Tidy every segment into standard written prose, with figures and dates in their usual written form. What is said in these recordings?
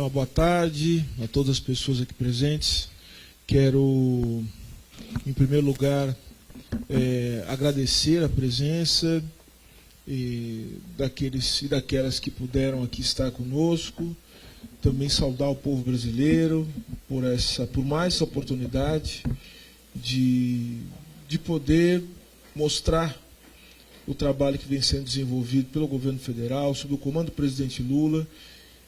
Uma boa tarde a todas as pessoas aqui presentes. Quero, em primeiro lugar, agradecer a presença daqueles e daquelas que puderam aqui estar conosco. Também saudar o povo brasileiro por mais essa oportunidade de poder mostrar o trabalho que vem sendo desenvolvido pelo governo federal, sob o comando do presidente Lula,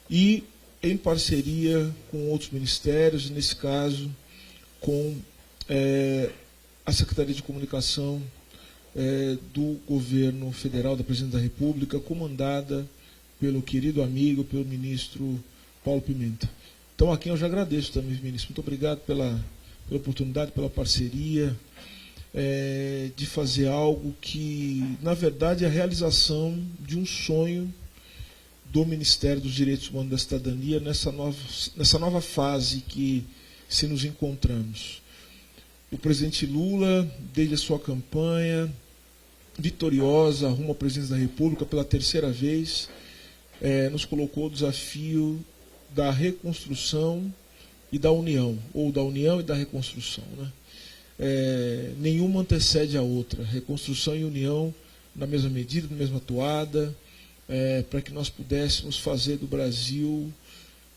e em parceria com outros ministérios, nesse caso, com a Secretaria de Comunicação do governo federal, da Presidência da República, comandada pelo querido amigo, pelo ministro Paulo Pimenta. Então, a quem eu já agradeço também, ministro. Muito obrigado pela oportunidade, pela parceria, de fazer algo que, na verdade, é a realização de um sonho do Ministério dos Direitos Humanos e da Cidadania nessa nova fase que se nos encontramos. O presidente Lula, desde a sua campanha vitoriosa rumo à presidência da República pela terceira vez, nos colocou o desafio da reconstrução e da união, ou da união e da reconstrução, né? Nenhuma antecede a outra, reconstrução e união na mesma medida, na mesma toada, para que nós pudéssemos fazer do Brasil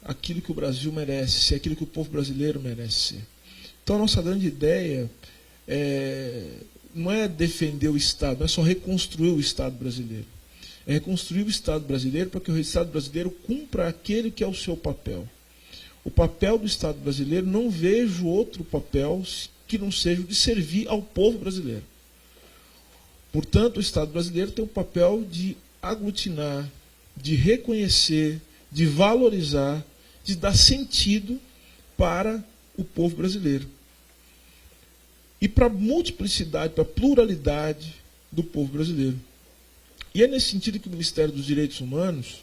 aquilo que o Brasil merece ser, aquilo que o povo brasileiro merece ser. Então, a nossa grande ideia não é defender o Estado, não é só reconstruir o Estado brasileiro. É reconstruir o Estado brasileiro para que o Estado brasileiro cumpra aquele que é o seu papel. O papel do Estado brasileiro, não vejo outro papel que não seja o de servir ao povo brasileiro. Portanto, o Estado brasileiro tem o papel de aglutinar, de reconhecer, de valorizar, de dar sentido para o povo brasileiro. E para a multiplicidade, para a pluralidade do povo brasileiro. E é nesse sentido que o Ministério dos Direitos Humanos,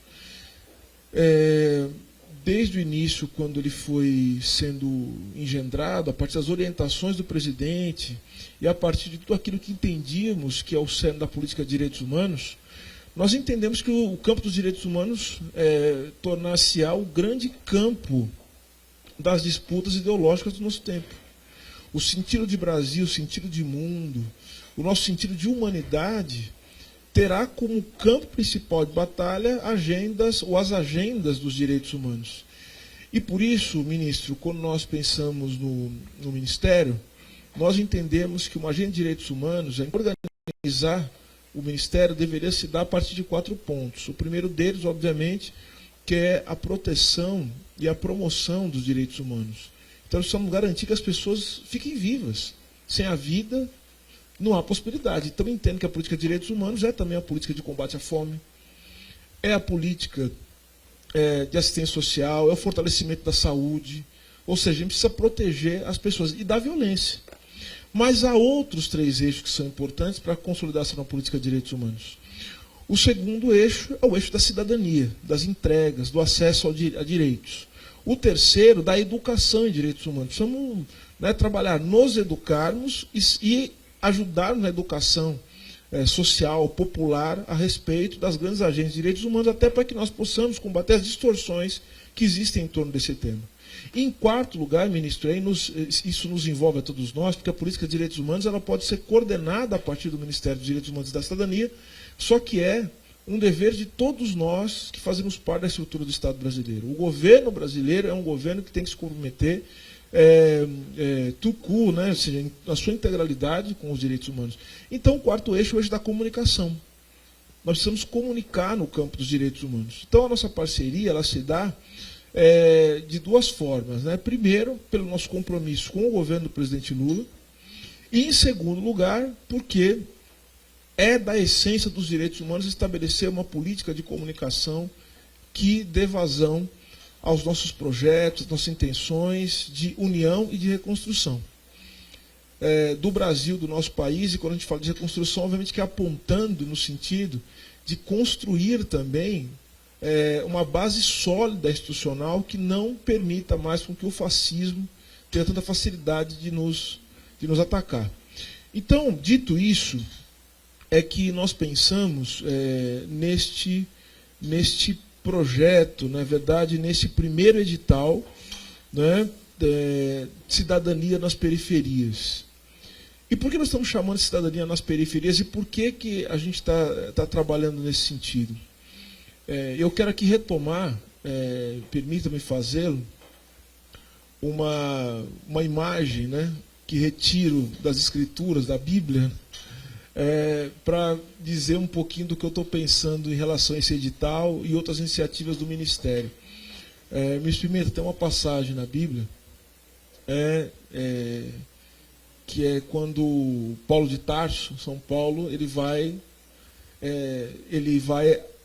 desde o início, quando ele foi sendo engendrado, a partir das orientações do presidente e a partir de tudo aquilo que entendíamos que é o cerne da política de direitos humanos, nós entendemos que o campo dos direitos humanos tornar-se-á o grande campo das disputas ideológicas do nosso tempo. O sentido de Brasil, o sentido de mundo, o nosso sentido de humanidade terá como campo principal de batalha as agendas dos direitos humanos. E por isso, ministro, quando nós pensamos no Ministério, nós entendemos que uma agenda de direitos humanos, organizar o Ministério deveria se dar a partir de 4 pontos. O primeiro deles, obviamente, que é a proteção e a promoção dos direitos humanos. Então, precisamos garantir que as pessoas fiquem vivas. Sem a vida, não há possibilidade. Então, eu entendo que a política de direitos humanos é também a política de combate à fome, é a política de assistência social, é o fortalecimento da saúde. Ou seja, a gente precisa proteger as pessoas e da violência. Mas há outros 3 eixos que são importantes para a consolidação da política de direitos humanos. O segundo eixo é o eixo da cidadania, das entregas, do acesso a direitos. O terceiro, da educação em direitos humanos. Precisamos trabalhar, nos educarmos e ajudar na educação social, popular, a respeito das grandes agências de direitos humanos, até para que nós possamos combater as distorções que existem em torno desse tema. E, em quarto lugar, ministro, isso nos envolve a todos nós, porque a política de direitos humanos ela pode ser coordenada a partir do Ministério dos Direitos Humanos e da Cidadania, só que é um dever de todos nós que fazemos parte da estrutura do Estado brasileiro. O governo brasileiro é um governo que tem que se comprometer ou seja, na sua integralidade com os direitos humanos. Então, o quarto eixo é o eixo da comunicação. Nós precisamos comunicar no campo dos direitos humanos. Então, a nossa parceria ela se dá de 2 formas. Né? Primeiro, pelo nosso compromisso com o governo do presidente Lula, e, em segundo lugar, porque é da essência dos direitos humanos estabelecer uma política de comunicação que dê vazão aos nossos projetos, nossas intenções de união e de reconstrução do Brasil, do nosso país. E quando a gente fala de reconstrução, obviamente que é apontando no sentido de construir também uma base sólida institucional que não permita mais com que o fascismo tenha tanta facilidade de nos atacar. Então, dito isso, é que nós pensamos neste projeto, na verdade, nesse primeiro edital, né, cidadania nas periferias. E por que nós estamos chamando de cidadania nas periferias e por que a gente está trabalhando nesse sentido? Eu quero aqui retomar, permita-me fazê-lo, uma imagem, né, que retiro das Escrituras, da Bíblia, para dizer um pouquinho do que eu estou pensando em relação a esse edital e outras iniciativas do Ministério. Ministro Pimenta, tem uma passagem na Bíblia que é quando Paulo de Tarso, São Paulo, ele vai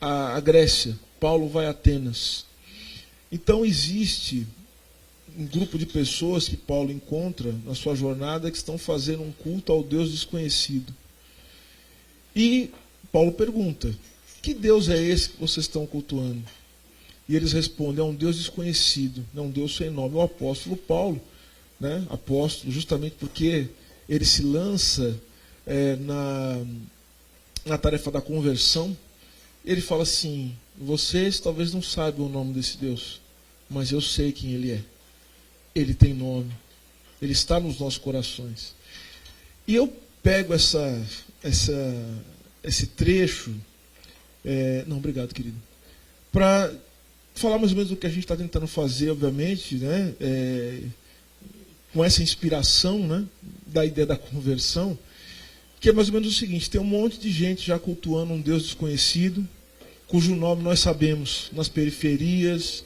à Grécia, Paulo vai a Atenas. Então existe um grupo de pessoas que Paulo encontra na sua jornada que estão fazendo um culto ao Deus desconhecido. E Paulo pergunta: que Deus é esse que vocês estão cultuando? E eles respondem: é um Deus desconhecido, é um Deus sem nome. O apóstolo Paulo, né, apóstolo, justamente porque ele se lança na tarefa da conversão, ele fala assim: vocês talvez não saibam o nome desse Deus, mas eu sei quem ele é. Ele tem nome, ele está nos nossos corações. E eu pego esse trecho, não, obrigado, querido, para falar mais ou menos do que a gente está tentando fazer, obviamente, né, com essa inspiração, né, da ideia da conversão, que é mais ou menos o seguinte: tem um monte de gente já cultuando um Deus desconhecido, cujo nome nós sabemos nas periferias,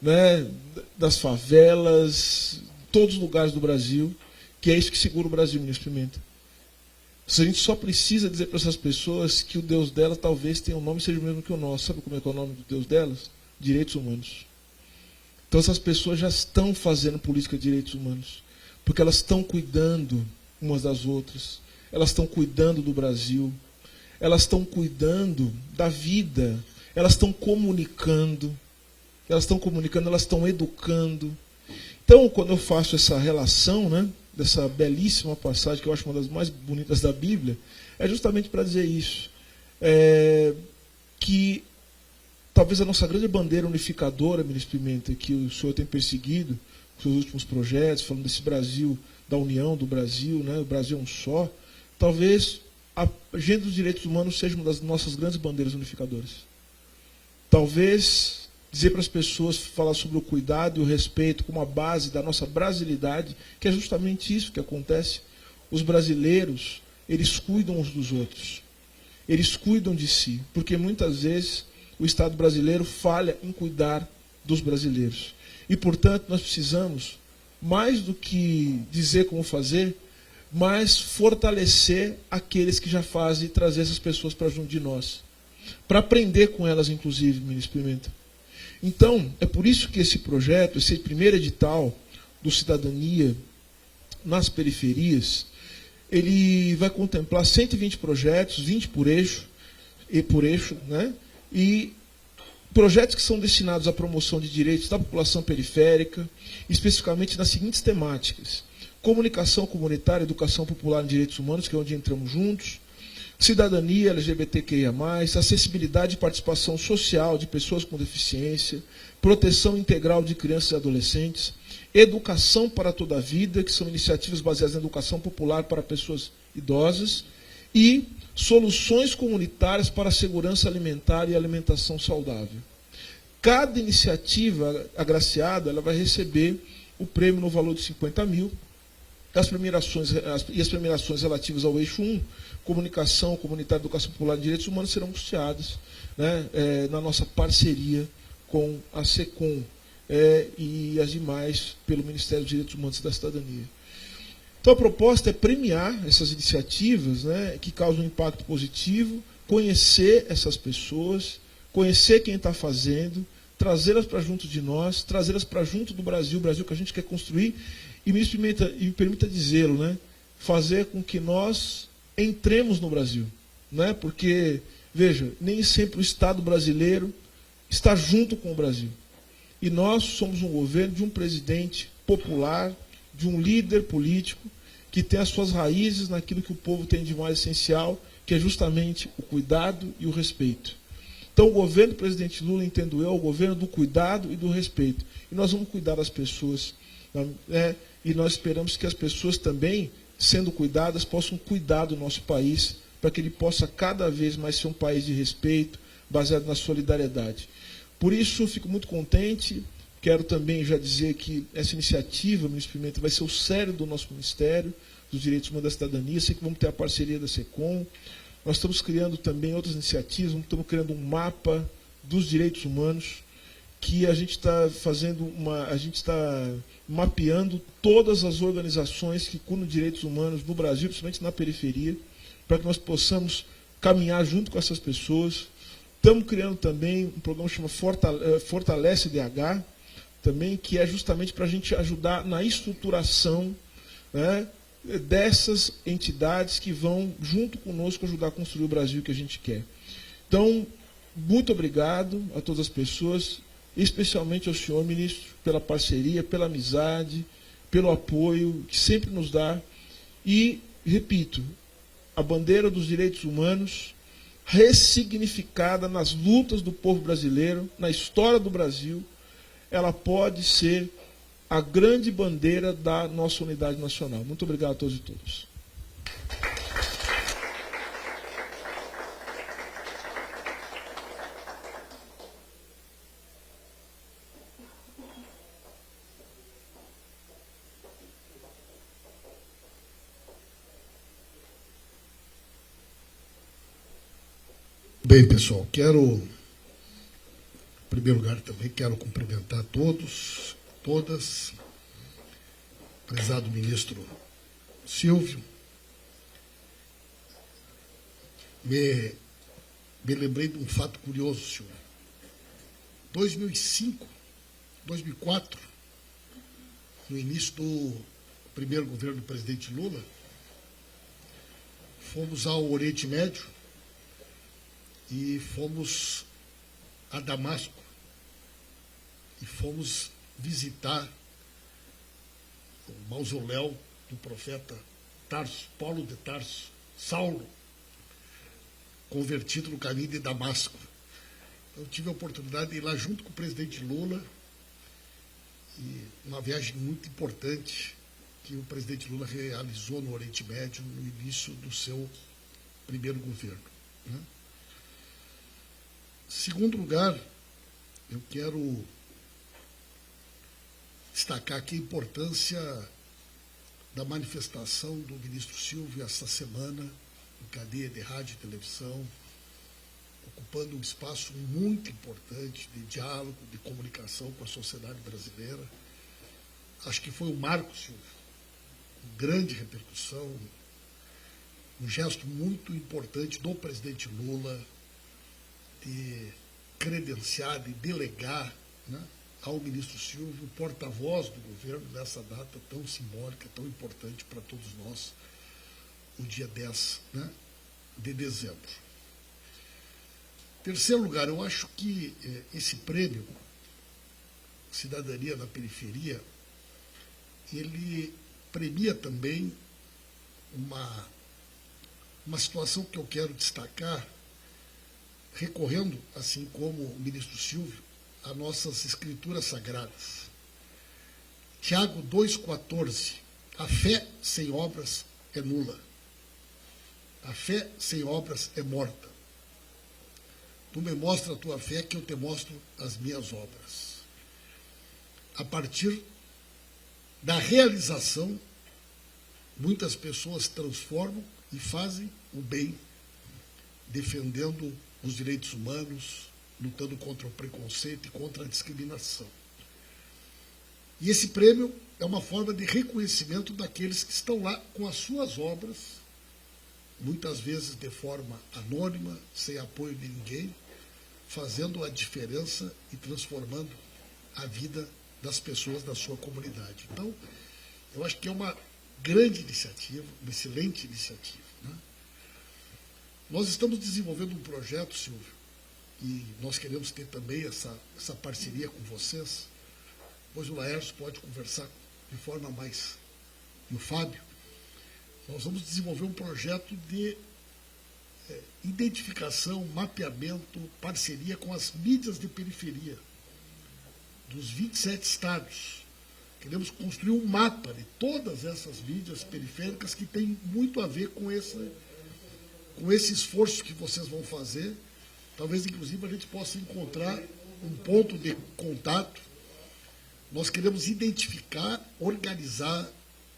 né, das favelas, todos os lugares do Brasil, que é isso que segura o Brasil, ministro Pimenta. A gente só precisa dizer para essas pessoas que o Deus delas talvez tenha um nome seja o mesmo que o nosso. Sabe como é que é o nome do Deus delas? Direitos humanos. Então essas pessoas já estão fazendo política de direitos humanos, porque elas estão cuidando umas das outras, elas estão cuidando do Brasil, elas estão cuidando da vida, elas estão comunicando, elas estão educando. Então, quando eu faço essa relação, né, dessa belíssima passagem, que eu acho uma das mais bonitas da Bíblia, é justamente para dizer isso. Que talvez a nossa grande bandeira unificadora, ministro Pimenta, que o senhor tem perseguido com seus últimos projetos, falando desse Brasil, da união do Brasil, né, o Brasil é um só, talvez a agenda dos direitos humanos seja uma das nossas grandes bandeiras unificadoras. Talvez dizer para as pessoas, falar sobre o cuidado e o respeito como a base da nossa brasilidade, que é justamente isso que acontece. Os brasileiros, eles cuidam uns dos outros. Eles cuidam de si, porque muitas vezes o Estado brasileiro falha em cuidar dos brasileiros. E, portanto, nós precisamos, mais do que dizer como fazer, mas fortalecer aqueles que já fazem e trazer essas pessoas para junto de nós. Para aprender com elas, inclusive, ministro Pimenta. Então, é por isso que esse projeto, esse primeiro edital do Cidadania nas periferias, ele vai contemplar 120 projetos, 20 por eixo, né? E projetos que são destinados à promoção de direitos da população periférica, especificamente nas seguintes temáticas: comunicação comunitária, educação popular em direitos humanos, que é onde entramos juntos, cidadania LGBTQIA+, acessibilidade e participação social de pessoas com deficiência, proteção integral de crianças e adolescentes, educação para toda a vida, que são iniciativas baseadas na educação popular para pessoas idosas, e soluções comunitárias para a segurança alimentar e alimentação saudável. Cada iniciativa agraciada, ela vai receber o prêmio no valor de 50 mil, as premiações relativas ao eixo 1, comunicação comunitária, educação popular e direitos humanos, serão custeadas, né, na nossa parceria com a SECOM e as demais pelo Ministério dos Direitos Humanos e da Cidadania. Então a proposta é premiar essas iniciativas, né, que causam um impacto positivo, conhecer essas pessoas, conhecer quem está fazendo, trazê-las para junto de nós, trazê-las para junto do Brasil, o Brasil que a gente quer construir, e me permita dizê-lo, né, fazer com que nós entremos no Brasil. Né, porque, veja, nem sempre o Estado brasileiro está junto com o Brasil. E nós somos um governo de um presidente popular, de um líder político, que tem as suas raízes naquilo que o povo tem de mais essencial, que é justamente o cuidado e o respeito. Então, o governo do presidente Lula, entendo eu, é o governo do cuidado e do respeito. E nós vamos cuidar das pessoas, né? E nós esperamos que as pessoas também, sendo cuidadas, possam cuidar do nosso país, para que ele possa cada vez mais ser um país de respeito, baseado na solidariedade. Por isso, fico muito contente. Quero também já dizer que essa iniciativa, Ministro Pimenta, vai ser o cérebro do nosso Ministério dos Direitos Humanos e da Cidadania. Sei que vamos ter a parceria da SECOM. Nós estamos criando também outras iniciativas, estamos criando um mapa dos direitos humanos, que a gente está fazendo a gente está mapeando todas as organizações que cuidam de direitos humanos no Brasil, principalmente na periferia, para que nós possamos caminhar junto com essas pessoas. Estamos criando também um programa que chama Fortalece DH, também, que é justamente para a gente ajudar na estruturação, né, dessas entidades que vão, junto conosco, ajudar a construir o Brasil que a gente quer. Então, muito obrigado a todas as pessoas, especialmente ao senhor, ministro, pela parceria, pela amizade, pelo apoio que sempre nos dá. E, repito, a bandeira dos direitos humanos, ressignificada nas lutas do povo brasileiro, na história do Brasil, ela pode ser a grande bandeira da nossa unidade nacional. Muito obrigado a todos e todas. Bem, pessoal, em primeiro lugar, também quero cumprimentar todos, todas, prezado ministro Silvio. Me lembrei de um fato curioso, senhor. 2005, 2004, no início do primeiro governo do presidente Lula, fomos ao Oriente Médio e fomos a Damasco e fomos visitar o mausoléu do profeta Tarso, Paulo de Tarso, Saulo, convertido no caminho de Damasco. Eu tive a oportunidade de ir lá junto com o presidente Lula, e uma viagem muito importante que o presidente Lula realizou no Oriente Médio no início do seu primeiro governo, né? Segundo lugar, eu quero destacar aqui a importância da manifestação do ministro Silvio esta semana, em cadeia de rádio e televisão, ocupando um espaço muito importante de diálogo, de comunicação com a sociedade brasileira. Acho que foi um marco, Silvio, com grande repercussão, um gesto muito importante do presidente Lula, de credenciar, de delegar, né, ao ministro Silvio, porta-voz do governo, nessa data tão simbólica, tão importante para todos nós, o dia 10, né, de dezembro. Terceiro lugar, eu acho que esse prêmio, Cidadania na Periferia, ele premia também uma situação que eu quero destacar, recorrendo, assim como o ministro Silvio, a nossas escrituras sagradas. Tiago 2,14, a fé sem obras é nula. A fé sem obras é morta. Tu me mostra a tua fé, que eu te mostro as minhas obras. A partir da realização, muitas pessoas transformam e fazem o bem, defendendo os direitos humanos, lutando contra o preconceito e contra a discriminação. E esse prêmio é uma forma de reconhecimento daqueles que estão lá com as suas obras, muitas vezes de forma anônima, sem apoio de ninguém, fazendo a diferença e transformando a vida das pessoas da sua comunidade. Então, eu acho que é uma grande iniciativa, uma excelente iniciativa, né? Nós estamos desenvolvendo um projeto, Silvio, e nós queremos ter também essa parceria com vocês, pois o Laércio pode conversar de forma mais... E o Fábio, nós vamos desenvolver um projeto de identificação, mapeamento, parceria com as mídias de periferia dos 27 estados. Queremos construir um mapa de todas essas mídias periféricas que tem muito a ver com esse esforço que vocês vão fazer. Talvez, inclusive, a gente possa encontrar um ponto de contato. Nós queremos identificar, organizar,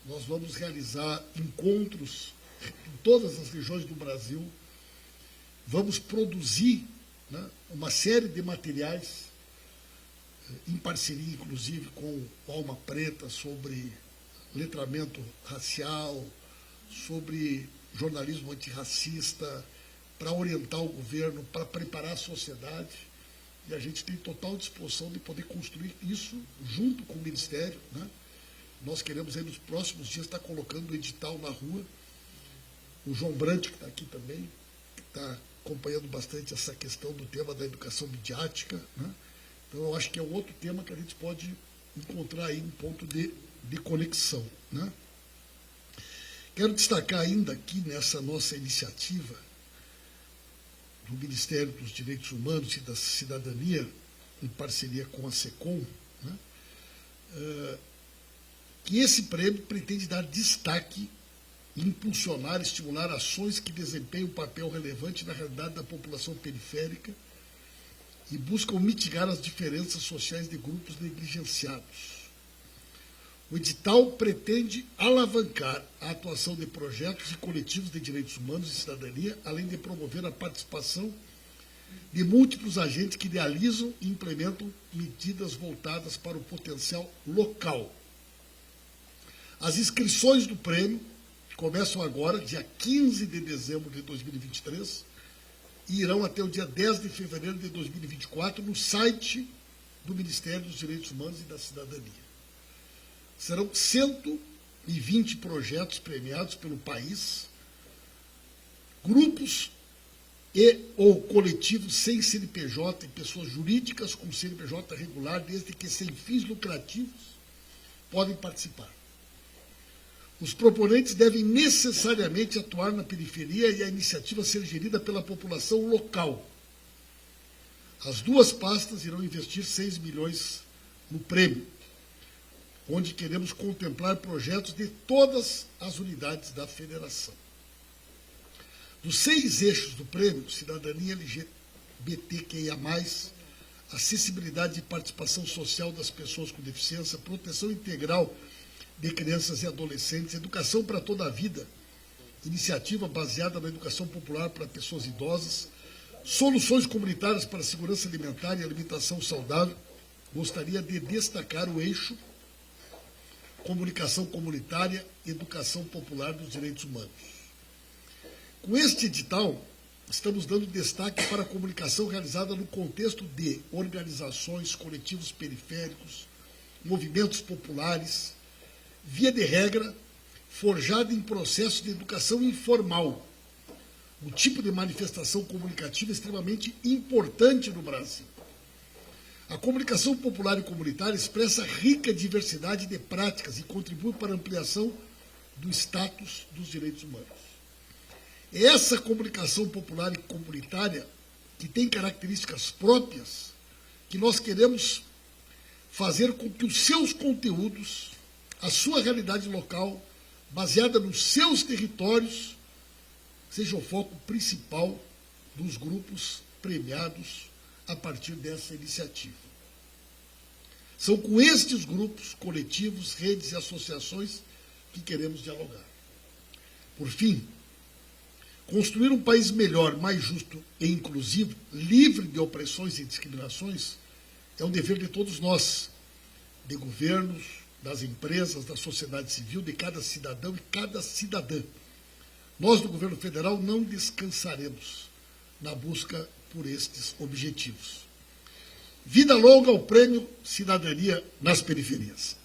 nós vamos realizar encontros em todas as regiões do Brasil, vamos produzir, né, uma série de materiais, em parceria, inclusive, com o Alma Preta, sobre letramento racial, sobre jornalismo antirracista, para orientar o governo, para preparar a sociedade. E a gente tem total disposição de poder construir isso junto com o Ministério, né? Nós queremos, aí, nos próximos dias, estar colocando o edital na rua. O João Brant, que está aqui também, que está acompanhando bastante essa questão do tema da educação midiática, né? Então, eu acho que é um outro tema que a gente pode encontrar aí um ponto de conexão, né? Quero destacar ainda aqui nessa nossa iniciativa do Ministério dos Direitos Humanos e da Cidadania, em parceria com a SECOM, né, que esse prêmio pretende dar destaque e impulsionar, estimular ações que desempenham um papel relevante na realidade da população periférica e buscam mitigar as diferenças sociais de grupos negligenciados. O edital pretende alavancar a atuação de projetos e coletivos de direitos humanos e cidadania, além de promover a participação de múltiplos agentes que realizam e implementam medidas voltadas para o potencial local. As inscrições do prêmio começam agora, dia 15 de dezembro de 2023, e irão até o dia 10 de fevereiro de 2024 no site do Ministério dos Direitos Humanos e da Cidadania. Serão 120 projetos premiados pelo país, grupos e ou coletivos sem CNPJ e pessoas jurídicas com CNPJ regular, desde que sem fins lucrativos, podem participar. Os proponentes devem necessariamente atuar na periferia e a iniciativa ser gerida pela população local. As duas pastas irão investir 6 milhões no prêmio, onde queremos contemplar projetos de todas as unidades da federação. Dos 6 eixos do prêmio, cidadania LGBTQIA+, acessibilidade e participação social das pessoas com deficiência, proteção integral de crianças e adolescentes, educação para toda a vida, iniciativa baseada na educação popular para pessoas idosas, soluções comunitárias para a segurança alimentar e alimentação saudável, gostaria de destacar o eixo comunicação comunitária, educação popular dos direitos humanos. Com este edital, estamos dando destaque para a comunicação realizada no contexto de organizações, coletivos periféricos, movimentos populares, via de regra, forjada em processo de educação informal, um tipo de manifestação comunicativa extremamente importante no Brasil. A comunicação popular e comunitária expressa rica diversidade de práticas e contribui para a ampliação do status dos direitos humanos. É essa comunicação popular e comunitária, que tem características próprias, que nós queremos fazer com que os seus conteúdos, a sua realidade local, baseada nos seus territórios, seja o foco principal dos grupos premiados a partir dessa iniciativa. São com estes grupos, coletivos, redes e associações que queremos dialogar. Por fim, construir um país melhor, mais justo e inclusivo, livre de opressões e discriminações, é um dever de todos nós, de governos, das empresas, da sociedade civil, de cada cidadão e cada cidadã. Nós, do governo federal, não descansaremos na busca por estes objetivos. Vida longa ao Prêmio Cidadania nas Periferias.